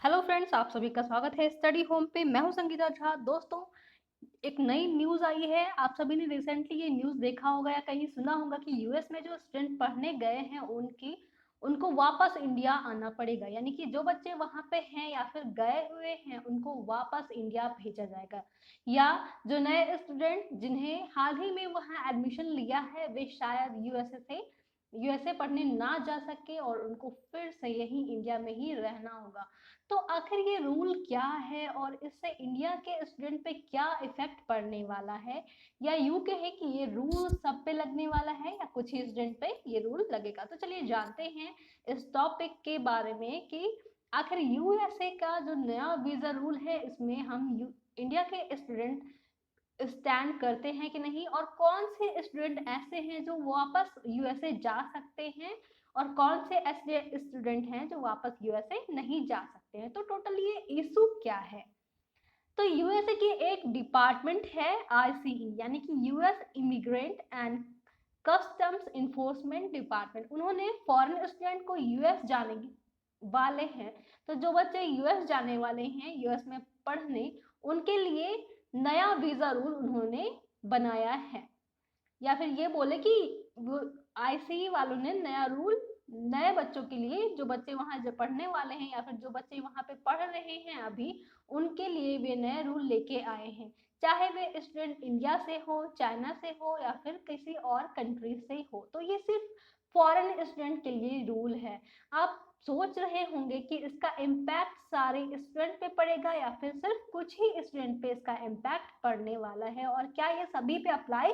Hello friends, आप सभी का स्वागत है स्टडी होम पे। मैं हूं संगीता झा। दोस्तों, एक नई न्यूज़ आई है। आप सभी ने रिसेंटली ये न्यूज़ देखा होगा या कहीं सुना होगा कि यूएस में जो स्टूडेंट पढ़ने गए हैं उनको वापस इंडिया आना पड़ेगा। यानी कि जो बच्चे वहां पे हैं या फिर गए हुए हैं उनको वापस इंडिया भेजा जाएगा, या जो नए स्टूडेंट जिन्हें हाल ही में वहां एडमिशन लिया है वे शायद यूएसए पढ़ने ना जा सके और उनको फिर से यही इंडिया में ही रहना होगा। तो आखिर ये रूल क्या है और इससे इंडिया के स्टूडेंट पे क्या इफेक्ट पड़ने वाला है, या यूं कहे कि ये रूल सब पे लगने वाला है या कुछ ही स्टूडेंट पे ये रूल लगेगा। तो चलिए जानते हैं इस टॉपिक के बारे में कि आखिर यूएसए का जो नया वीजा रूल है इसमें इंडिया के स्टूडेंट स्टैंड करते हैं कि नहीं, और कौन से स्टूडेंट ऐसे हैं जो वापस यूएसए जा सकते हैं और कौन से ऐसे स्टूडेंट हैं जो वापस यूएसए नहीं जा सकते हैं। तो टोटल ये इशू क्या है। तो यूएसए की एक डिपार्टमेंट है आईसीई, यानी कि US immigrant and customs enforcement department. उन्होंने फॉरेन स्टूडेंट को यूएस जाने वाले हैं, तो जो बच्चे यूएस जाने वाले हैं यूएस में पढ़ने, उनके लिए नया वीजा रूल उन्होंने बनाया है। या फिर ये बोले कि वो आईसीई वालों ने नया रूल नए बच्चों के लिए, जो बच्चे वहां जो पढ़ने वाले हैं या फिर जो बच्चे वहां पे पढ़ रहे हैं अभी, उनके लिए वे नए रूल लेके आए हैं। चाहे वे स्टूडेंट इंडिया से हो, चाइना से हो या फिर किसी और कंट्री से हो। तो ये सिर्फ फॉरेन स्टूडेंट के लिए रूल है। आप सोच रहे होंगे कि इसका इम्पैक्ट सारे स्टूडेंट पे पड़ेगा या फिर सिर्फ कुछ ही स्टूडेंट पे इसका इम्पैक्ट पड़ने वाला है, और क्या ये सभी पे अप्लाई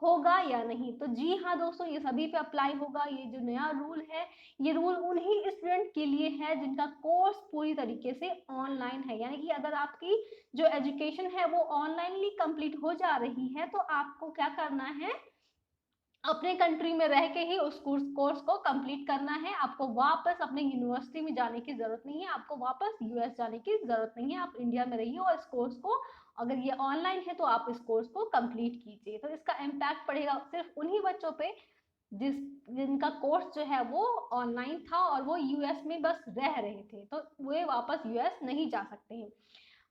होगा या नहीं। तो जी हाँ दोस्तों, ये सभी पे अप्लाई होगा। ये जो नया रूल है, ये रूल उन्हीं स्टूडेंट के लिए है जिनका कोर्स पूरी तरीके से ऑनलाइन है। यानी कि अगर आपकी जो एजुकेशन है वो ऑनलाइनली कंप्लीट हो जा रही है तो आपको क्या करना है, अपने कंट्री में रह के ही उस कोर्स को कंप्लीट करना है। आपको वापस अपने यूनिवर्सिटी में जाने की जरूरत नहीं है, आपको वापस यूएस जाने की जरूरत नहीं है। आप इंडिया में रहिए और इस कोर्स को, अगर ये ऑनलाइन है तो आप इस कोर्स को कंप्लीट कीजिए। तो इसका इम्पैक्ट पड़ेगा सिर्फ उन्हीं बच्चों पे जिनका कोर्स जो है वो ऑनलाइन था और वो यूएस में बस रह रहे थे, तो वे वापस यूएस नहीं जा सकते हैं।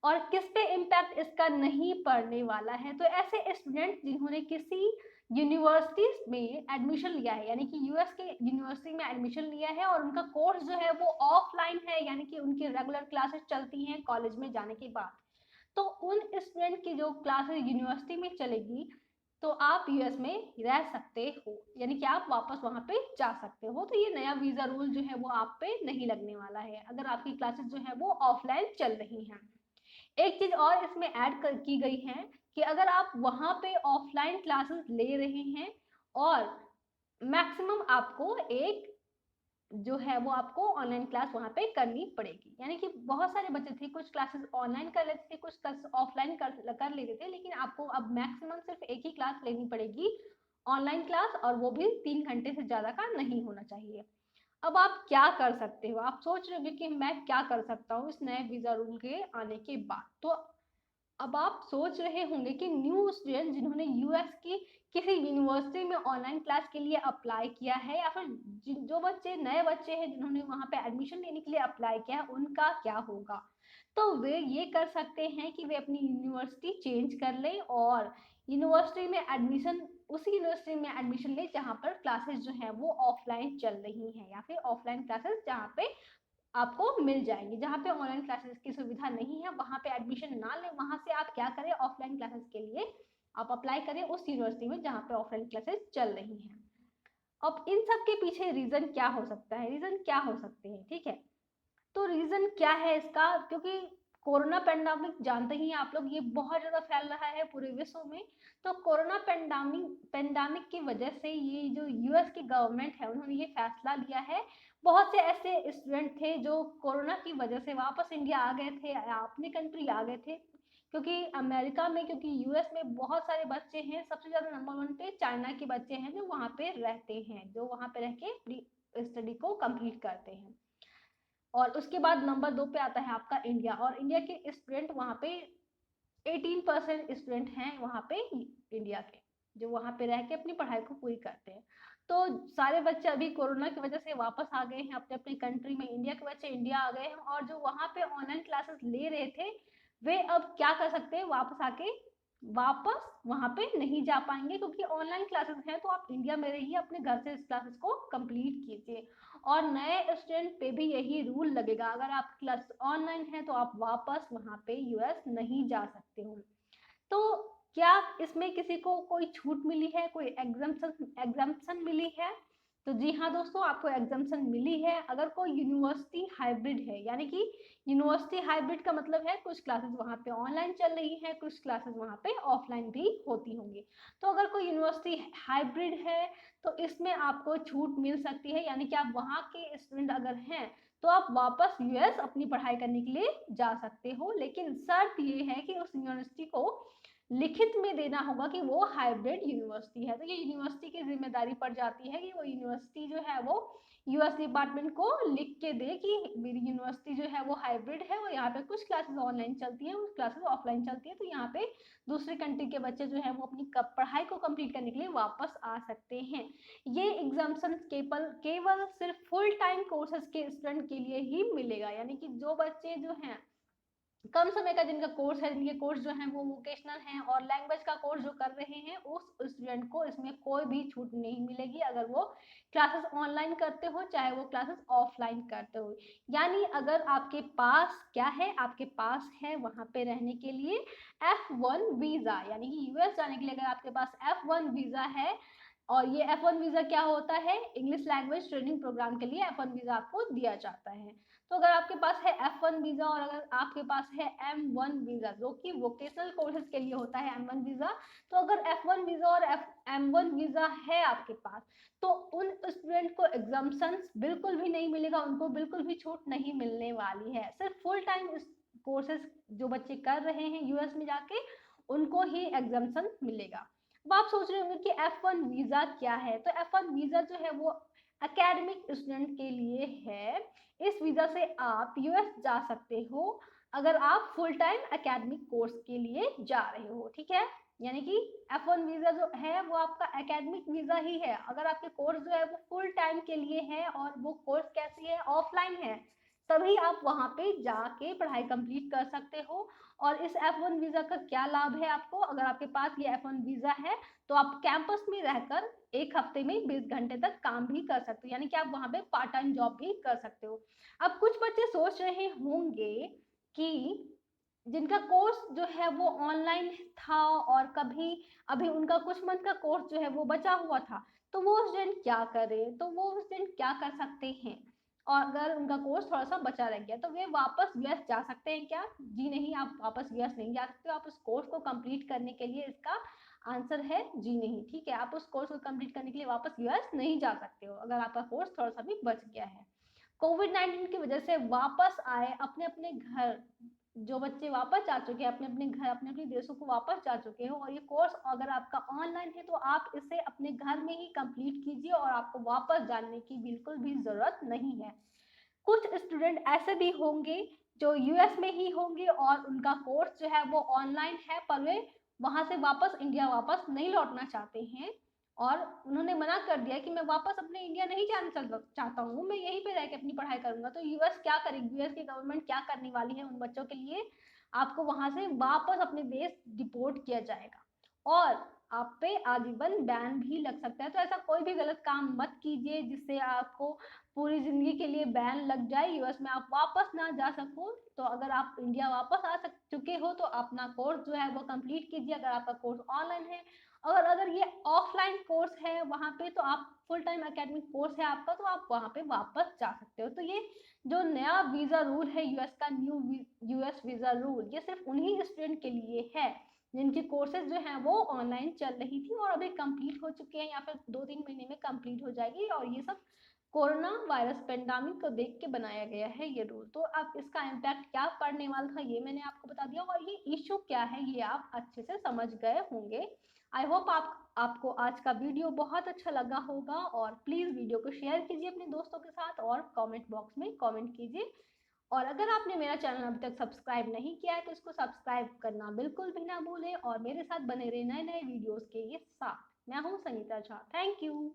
और किस पे इम्पैक्ट इसका नहीं पड़ने वाला है, तो ऐसे स्टूडेंट जिन्होंने किसी यूनिवर्सिटीज में एडमिशन लिया है, यानी कि यूएस के यूनिवर्सिटी में एडमिशन लिया है और उनका कोर्स जो है वो ऑफलाइन है, यानी कि उनकी रेगुलर क्लासेस चलती हैं कॉलेज में जाने के बाद, तो उन स्टूडेंट की जो क्लासेस यूनिवर्सिटी में चलेगी तो आप यूएस में रह सकते हो, यानी कि आप वापस वहां पे जा सकते हो। तो ये नया वीजा रूल जो है वो आप पे नहीं लगने वाला है अगर आपकी क्लासेस जो है वो ऑफलाइन चल रही हैं। एक चीज और इसमें की गई है कि अगर आप वहां पे ऑफलाइन क्लासेस ले रहे हैं और मैक्सिमम आपको एक जो है वो आपको ऑनलाइन क्लास वहां पे करनी पड़ेगी। यानी कि बहुत सारे बच्चे थे, कुछ क्लासेस ऑनलाइन कर लेते थे, कुछ क्लासेस ऑफलाइन कर लेते थे, लेकिन आपको अब मैक्सिमम सिर्फ एक ही क्लास लेनी पड़ेगी, ऑनलाइन क्लास, और वो भी 3 घंटे से ज्यादा का नहीं होना चाहिए। अब आप क्या कर सकते हो, आप सोच रहे हो कि मैं क्या कर सकता हूँ इस नए वीजा रूल के आने के बाद। तो अब आप सोच रहे होंगे कि न्यू स्टूडेंट जिन्होंने यूएस की किसी यूनिवर्सिटी में ऑनलाइन क्लास के लिए अप्लाई किया है, या फिर जो बच्चे नए बच्चे हैं जिन्होंने वहां पे एडमिशन लेने के लिए अप्लाई किया है, उनका क्या होगा। तो वे ये कर सकते हैं कि वे अपनी यूनिवर्सिटी चेंज कर लें और यूनिवर्सिटी में एडमिशन उसी यूनिवर्सिटी में एडमिशन ले जहाँ पर क्लासेस जो है वो ऑफलाइन चल रही हैं, या फिर ऑफलाइन क्लासेस जहाँ पे आपको मिल जाएंगी। जहाँ पे ऑनलाइन क्लासेस की सुविधा नहीं है वहां पे एडमिशन ना लें, वहां से आप क्या करें, ऑफलाइन क्लासेस के लिए आप अप्लाई करें उस यूनिवर्सिटी में जहाँ पे ऑफलाइन क्लासेस चल रही हैं। अब इन सब के पीछे रीजन क्या हो सकता है, रीजन क्या हो सकते हैं, ठीक है। तो रीजन क्या है इसका, क्योंकि कोरोना पेंडेमिक जानते ही हैं आप लोग, ये बहुत ज्यादा फैल रहा है पूरे विश्व में। तो कोरोना पेंडेमिक की वजह से ये जो यूएस की गवर्नमेंट है उन्होंने ये फैसला लिया है। बहुत से ऐसे स्टूडेंट थे जो कोरोना की वजह से वापस इंडिया आ गए थे या अपनी कंट्री आ गए थे, क्योंकि अमेरिका में, क्योंकि यूएस में बहुत सारे बच्चे हैं, सबसे ज्यादा नंबर 1 पे चाइना के बच्चे हैं जो वहां पे रहते हैं, जो वहां पे रह के स्टडी को कंप्लीट करते हैं। और उसके बाद नंबर 2 पे आता है आपका इंडिया, और इंडिया के स्टूडेंट वहाँ पे 18% स्टूडेंट हैं वहाँ पे इंडिया के, जो वहाँ पे रह के अपनी पढ़ाई को पूरी करते हैं। तो सारे बच्चे अभी कोरोना की वजह से वापस आ गए हैं अपने अपने कंट्री में, इंडिया के बच्चे इंडिया आ गए हैं, और जो वहाँ पे ऑनलाइन क्लासेस ले रहे थे वे अब क्या कर सकते हैं, वापस आके वापस वहाँ पे नहीं जा पाएंगे, क्योंकि ऑनलाइन क्लासेस हैं, तो आप इंडिया में रहिए, अपने घर से इस क्लासेस को कंप्लीट कीजिए। और नए स्टूडेंट पे भी यही रूल लगेगा, अगर आप क्लास ऑनलाइन है तो आप वापस वहाँ पे यूएस नहीं जा सकते हो। तो क्या इसमें किसी को कोई छूट मिली है, कोई एग्जाम्पशन मिली है? तो जी हाँ दोस्तों, आपको एग्जाम्पशन मिली है अगर कोई यूनिवर्सिटी हाइब्रिड है, यानी कि यूनिवर्सिटी हाइब्रिड का मतलब है कुछ क्लासेस वहाँ पे ऑनलाइन चल रही है, कुछ क्लासेस वहाँ पे ऑफलाइन भी होती होंगी। तो अगर कोई यूनिवर्सिटी हाइब्रिड है तो इसमें आपको छूट मिल सकती है, यानी कि आप वहाँ के स्टूडेंट अगर हैं तो आप वापस यूएस अपनी पढ़ाई करने के लिए जा सकते हो, लेकिन शर्त ये है कि उस यूनिवर्सिटी को लिखित में देना होगा कि वो हाइब्रिड यूनिवर्सिटी है। तो ये यूनिवर्सिटी की जिम्मेदारी पड़ जाती है कि वो यूनिवर्सिटी जो है वो यूएस डिपार्टमेंट को लिख के दे कि मेरी यूनिवर्सिटी जो है वो हाइब्रिड है और यहाँ पे कुछ क्लासेस ऑनलाइन चलती हैं, कुछ क्लासेस ऑफलाइन चलती है, तो यहाँ पे दूसरी कंट्री के बच्चे जो है वो अपनी पढ़ाई को कंप्लीट करने के लिए वापस आ सकते हैं। ये एग्जाम्पशन केवल सिर्फ फुल टाइम कोर्सेज के स्टूडेंट के लिए ही मिलेगा, यानी कि जो बच्चे जो हैं कम समय का जिनका कोर्स है, जिनके कोर्स जो है वो वोकेशनल हैं और लैंग्वेज का कोर्स जो कर रहे हैं, उस स्टूडेंट को इसमें कोई भी छूट नहीं मिलेगी अगर वो क्लासेस ऑनलाइन करते हो चाहे वो क्लासेस ऑफलाइन करते हो। यानी अगर आपके पास क्या है, आपके पास है वहां पे रहने के लिए F1 वीजा, यानी कि यूएस जाने के लिए अगर आपके पास F1 वीजा है, और ये F1 वीजा क्या होता है, इंग्लिश लैंग्वेज ट्रेनिंग प्रोग्राम के लिए F1 वीजा आपको दिया जाता है। तो अगर आपके पास है F1 वीजा और अगर आपके पास है M1 वीजा जो कि वोकेशनल कोर्सेज के लिए होता है M1 वीजा, तो अगर F1 वीजा और M1 वीजा है आपके पास तो उन स्टूडेंट को एग्जाम्पशन बिल्कुल भी नहीं मिलेगा, उनको बिल्कुल भी छूट नहीं मिलने वाली है। सिर्फ फुल टाइम कोर्सेज जो बच्चे कर रहे हैं यूएस में जाके उनको ही एग्जाम्पशन मिलेगा। अब आप सोच रहे होंगे कि F1 वीजा क्या है, तो F1 वीजा जो है वो एकेडमिक स्टूडेंट के लिए है। इस वीजा से आप यूएस जा सकते हो अगर आप फुल टाइम एकेडमिक कोर्स के लिए जा रहे हो, ठीक है। यानी कि F1 वीजा जो है वो आपका एकेडमिक वीजा ही है, अगर आपके कोर्स जो है वो फुल टाइम के लिए है और वो कोर्स कैसी है, ऑफलाइन है, तभी आप वहां पे जाके पढ़ाई कंप्लीट कर सकते हो। और इस F1 वीजा का क्या लाभ है आपको, अगर आपके पास ये F1 वीजा है तो आप कैंपस में रहकर एक हफ्ते में 20 घंटे तक काम भी कर सकते हो, यानी कि आप वहां पे पार्ट टाइम जॉब भी कर सकते हो। अब कुछ बच्चे सोच रहे होंगे कि जिनका कोर्स जो है वो ऑनलाइन था और कभी अभी उनका कुछ मंथ का कोर्स जो है वो बचा हुआ था, तो वो स्टूडेंट क्या करे, तो वो स्टूडेंट क्या कर सकते हैं, और अगर उनका कोर्स थोड़ा सा बचा रह गया तो वे वापस यूएस जा सकते हैं क्या? जी नहीं, आप वापस यूएस नहीं जा सकते हो। आप उस कोर्स को कंप्लीट करने के लिए इसका आंसर है जी नहीं, ठीक है। आप उस कोर्स को कंप्लीट करने के लिए वापस यूएस नहीं जा सकते हो अगर आपका कोर्स थोड़ा सा भी बच गया है। कोविड-19 की वजह से वापस आए अपने अपने घर, जो बच्चे वापस जा चुके हैं अपने अपने घर, अपने अपने देशों को वापस जा चुके हो, और ये कोर्स अगर आपका ऑनलाइन है तो आप इसे अपने घर में ही कंप्लीट कीजिए और आपको वापस जाने की बिल्कुल भी जरूरत नहीं है। कुछ स्टूडेंट ऐसे भी होंगे जो यूएस में ही होंगे और उनका कोर्स जो है वो ऑनलाइन है, पर वे वहां से वापस इंडिया वापस नहीं लौटना चाहते हैं और उन्होंने मना कर दिया कि मैं वापस अपने इंडिया नहीं जाना चाहता हूँ, मैं यहीं पे रह के अपनी पढ़ाई करूंगा। तो यूएस क्या करेगी, यूएस की गवर्नमेंट क्या करने वाली है उन बच्चों के लिए, आपको वहां से वापस अपने देश डिपोर्ट किया जाएगा और आप पे आजीवन बैन भी लग सकता है। तो ऐसा कोई भी गलत काम मत कीजिए जिससे आपको पूरी जिंदगी के लिए बैन लग जाए, यूएस में आप वापस ना जा सको। तो अगर आप इंडिया वापस आ चुके हो तो अपना कोर्स जो है वो कंप्लीट कीजिए, अगर आपका कोर्स ऑनलाइन है। और अगर ये ऑफलाइन कोर्स है वहां पे तो आप फुल टाइम एकेडमिक कोर्स है आपका, तो आप वहां पे वापस जा सकते हो। तो ये जो नया वीजा रूल है यूएस का, न्यू यूएस वीजा रूल, ये सिर्फ उन्हीं स्टूडेंट के लिए है जिनकी कोर्सेज जो है वो ऑनलाइन चल रही थी और अभी कंप्लीट हो चुके हैं या फिर 2-3 महीने में कंप्लीट हो जाएगी। और ये सब कोरोना वायरस पेंडेमिक को देख के बनाया गया है ये रूल। तो अब इसका इम्पैक्ट क्या पड़ने वाला था ये मैंने आपको बता दिया, और ये इशू क्या है ये आप अच्छे से समझ गए होंगे। आई होप आपको आज का वीडियो बहुत अच्छा लगा होगा, और प्लीज़ वीडियो को शेयर कीजिए अपने दोस्तों के साथ और कमेंट बॉक्स में कमेंट कीजिए। और अगर आपने मेरा चैनल अभी तक सब्सक्राइब नहीं किया है तो इसको सब्सक्राइब करना बिल्कुल भी ना भूलें और मेरे साथ बने रहे नए नए वीडियोस के ये साथ। मैं हूँ संगीता झा, थैंक यू।